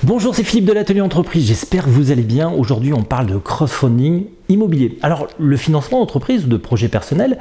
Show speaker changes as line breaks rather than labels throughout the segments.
Bonjour, c'est Philippe de l'Atelier Entreprise, j'espère que vous allez bien. Aujourd'hui, on parle de crowdfunding immobilier. Alors, le financement d'entreprise ou de projet personnel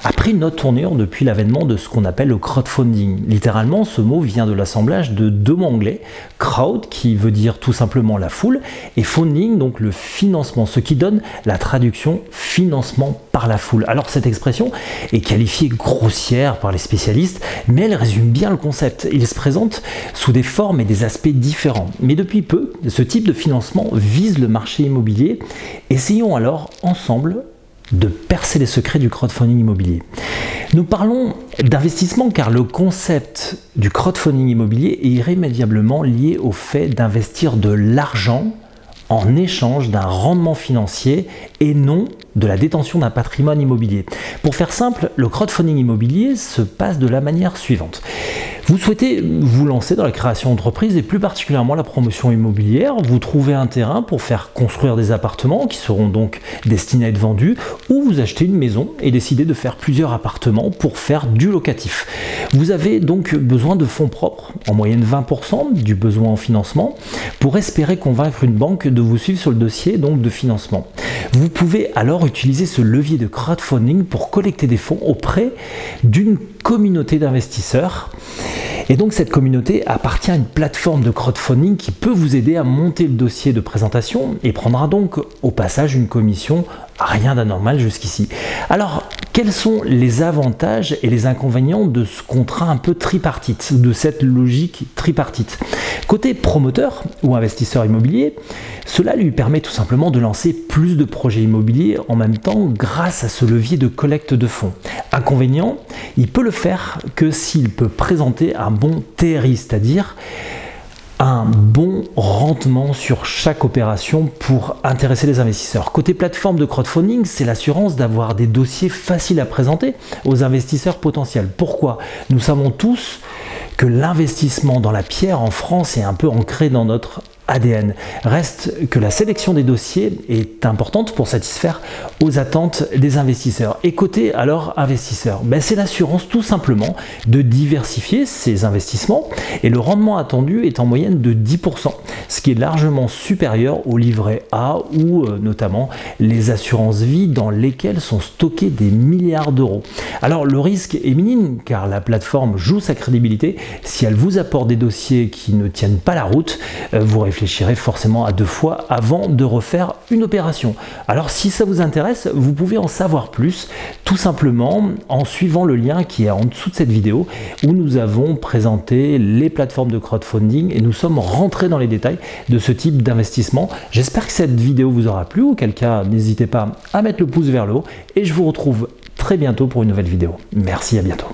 a pris une autre tournure depuis l'avènement de ce qu'on appelle le crowdfunding. Littéralement, ce mot vient de l'assemblage de deux mots anglais, crowd, qui veut dire tout simplement la foule, et funding, donc le financement, ce qui donne la traduction financement par la foule. Alors, cette expression est qualifiée grossière par les spécialistes, mais elle résume bien le concept. Il se présente sous des formes et des aspects différents. Mais depuis peu, ce type de financement vise le marché immobilier. Essayons alors ensemble de percer les secrets du crowdfunding immobilier. Nous parlons d'investissement car le concept du crowdfunding immobilier est irrémédiablement lié au fait d'investir de l'argent en échange d'un rendement financier et non de la détention d'un patrimoine immobilier. Pour faire simple, le crowdfunding immobilier se passe de la manière suivante. Vous souhaitez vous lancer dans la création d'entreprise et plus particulièrement la promotion immobilière. Vous trouvez un terrain pour faire construire des appartements qui seront donc destinés à être vendus, ou vous achetez une maison et décidez de faire plusieurs appartements pour faire du locatif. Vous avez donc besoin de fonds propres, en moyenne 20% du besoin en financement, pour espérer convaincre une banque de vous suivre sur le dossier donc de financement. Vous pouvez alors utiliser ce levier de crowdfunding pour collecter des fonds auprès d'une communauté d'investisseurs. Et donc cette communauté appartient à une plateforme de crowdfunding qui peut vous aider à monter le dossier de présentation et prendra donc au passage une commission, rien d'anormal jusqu'ici. Alors, quels sont les avantages et les inconvénients de ce contrat un peu tripartite, de cette logique tripartite? Côté promoteur ou investisseur immobilier, cela lui permet tout simplement de lancer plus de projets immobiliers en même temps grâce à ce levier de collecte de fonds. Inconvénient, il peut le faire que s'il peut présenter un bon TRI, c'est-à-dire un bon rendement sur chaque opération pour intéresser les investisseurs. Côté plateforme de crowdfunding, c'est l'assurance d'avoir des dossiers faciles à présenter aux investisseurs potentiels. Pourquoi? Nous savons tous que l'investissement dans la pierre en France est un peu ancré dans notre ADN. Reste que la sélection des dossiers est importante pour satisfaire aux attentes des investisseurs. Et côté alors investisseurs, c'est l'assurance tout simplement de diversifier ses investissements et le rendement attendu est en moyenne de 10%, ce qui est largement supérieur au livret A ou notamment les assurances vie dans lesquelles sont stockés des milliards d'euros. Alors le risque est minime car la plateforme joue sa crédibilité. Si elle vous apporte des dossiers qui ne tiennent pas la route, vous réfléchirez forcément à deux fois avant de refaire une opération. Alors si ça vous intéresse, vous pouvez en savoir plus tout simplement en suivant le lien qui est en dessous de cette vidéo où nous avons présenté les plateformes de crowdfunding et nous sommes rentrés dans les détails de ce type d'investissement. J'espère que cette vidéo vous aura plu, auquel cas n'hésitez pas à mettre le pouce vers le haut et je vous retrouve très bientôt pour une nouvelle vidéo. Merci, à bientôt.